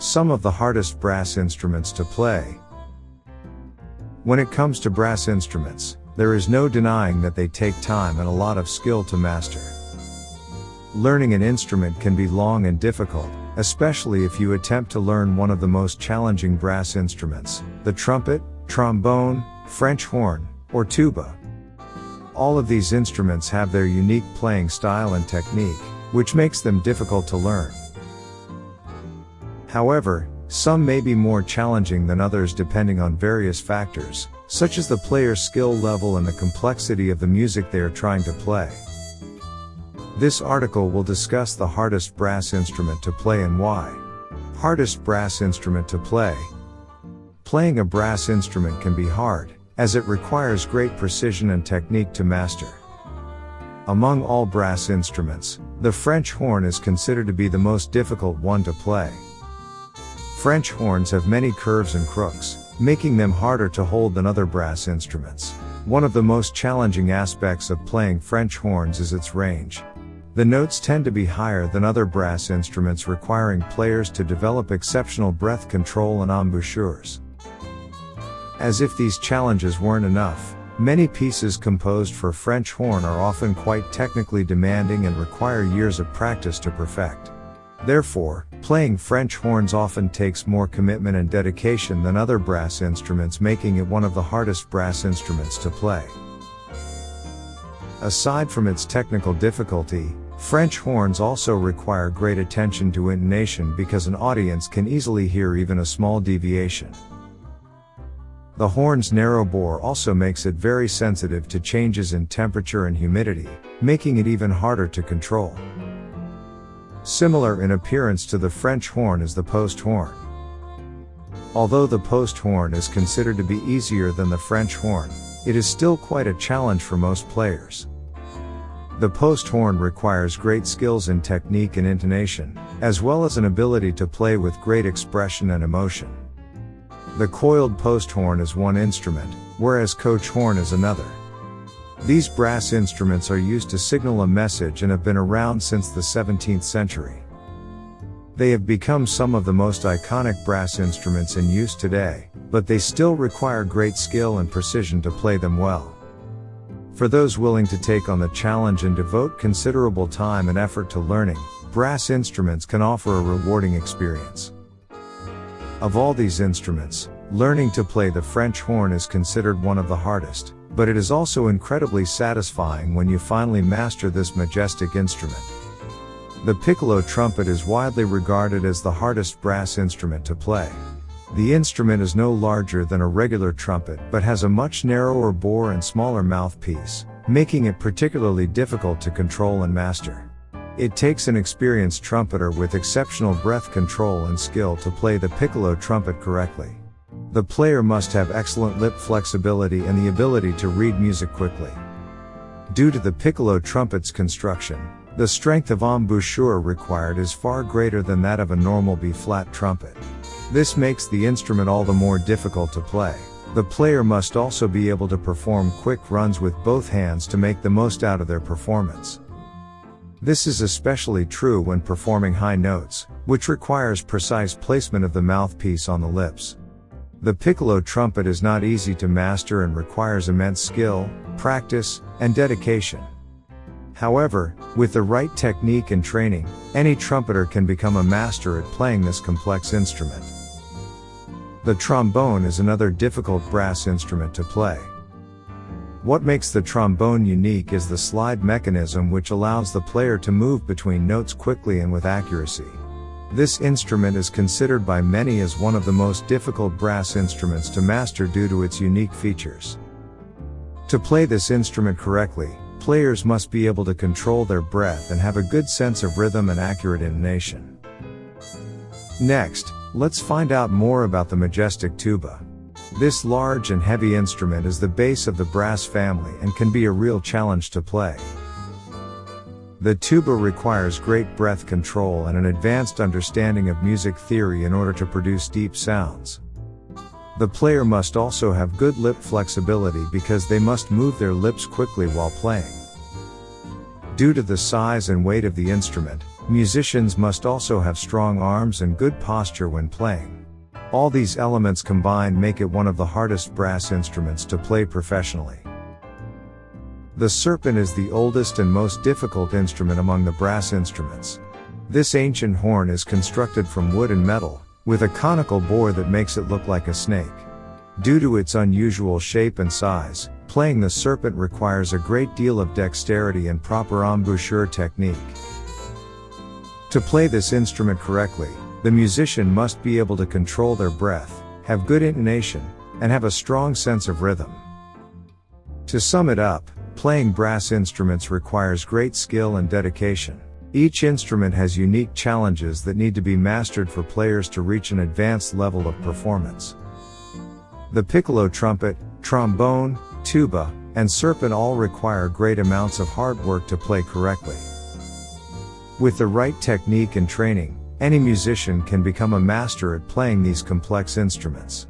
Some of the hardest brass instruments to play. When it comes to brass instruments, there is no denying that they take time and a lot of skill to master. Learning an instrument can be long and difficult, especially if you attempt to learn one of the most challenging brass instruments, the trumpet, trombone, French horn, or tuba. All of these instruments have their unique playing style and technique, which makes them difficult to learn. However, some may be more challenging than others depending on various factors, such as the player's skill level and the complexity of the music they are trying to play. This article will discuss the hardest brass instrument to play and why. Hardest brass instrument to play. Playing a brass instrument can be hard, as it requires great precision and technique to master. Among all brass instruments, the French horn is considered to be the most difficult one to play. French horns have many curves and crooks, making them harder to hold than other brass instruments. One of the most challenging aspects of playing French horns is its range. The notes tend to be higher than other brass instruments, requiring players to develop exceptional breath control and embouchures. As if these challenges weren't enough, many pieces composed for French horn are often quite technically demanding and require years of practice to perfect. Therefore, playing French horns often takes more commitment and dedication than other brass instruments, making it one of the hardest brass instruments to play. Aside from its technical difficulty, French horns also require great attention to intonation because an audience can easily hear even a small deviation. The horn's narrow bore also makes it very sensitive to changes in temperature and humidity, making it even harder to control. Similar in appearance to the French horn is the post horn. Although the post horn is considered to be easier than the French horn, it is still quite a challenge for most players. The post horn requires great skills in technique and intonation, as well as an ability to play with great expression and emotion. The coiled post horn is one instrument, whereas coach horn is another. These brass instruments are used to signal a message and have been around since the 17th century. They have become some of the most iconic brass instruments in use today, but they still require great skill and precision to play them well. For those willing to take on the challenge and devote considerable time and effort to learning, brass instruments can offer a rewarding experience. Of all these instruments, learning to play the French horn is considered one of the hardest, but it is also incredibly satisfying when you finally master this majestic instrument. The Piccolo trumpet is widely regarded as the hardest brass instrument to play. The instrument is no larger than a regular trumpet but has a much narrower bore and smaller mouthpiece, making it particularly difficult to control and master. It takes an experienced trumpeter with exceptional breath control and skill to play the Piccolo trumpet correctly. The player must have excellent lip flexibility and the ability to read music quickly. Due to the Piccolo trumpet's construction, the strength of embouchure required is far greater than that of a normal B-flat trumpet. This makes the instrument all the more difficult to play. The player must also be able to perform quick runs with both hands to make the most out of their performance. This is especially true when performing high notes, which requires precise placement of the mouthpiece on the lips. The Piccolo trumpet is not easy to master and requires immense skill, practice, and dedication. However, with the right technique and training, any trumpeter can become a master at playing this complex instrument. The trombone is another difficult brass instrument to play. What makes the trombone unique is the slide mechanism, which allows the player to move between notes quickly and with accuracy. This instrument is considered by many as one of the most difficult brass instruments to master due to its unique features. To play this instrument correctly, players must be able to control their breath and have a good sense of rhythm and accurate intonation. Next, let's find out more about the majestic tuba. This large and heavy instrument is the base of the brass family and can be a real challenge to play. The tuba requires great breath control and an advanced understanding of music theory in order to produce deep sounds. The player must also have good lip flexibility because they must move their lips quickly while playing. Due to the size and weight of the instrument, Musicians must also have strong arms and good posture when playing. All these elements combined make it one of the hardest brass instruments to play professionally. The serpent is the oldest and most difficult instrument among the brass instruments. This ancient horn is constructed from wood and metal, with a conical bore that makes it look like a snake. Due to its unusual shape and size, playing the serpent requires a great deal of dexterity and proper embouchure technique. To play this instrument correctly, the musician must be able to control their breath, have good intonation, and have a strong sense of rhythm. To sum it up, playing brass instruments requires great skill and dedication. Each instrument has unique challenges that need to be mastered for players to reach an advanced level of performance. The piccolo trumpet, trombone, tuba, and serpent all require great amounts of hard work to play correctly. With the right technique and training, any musician can become a master at playing these complex instruments.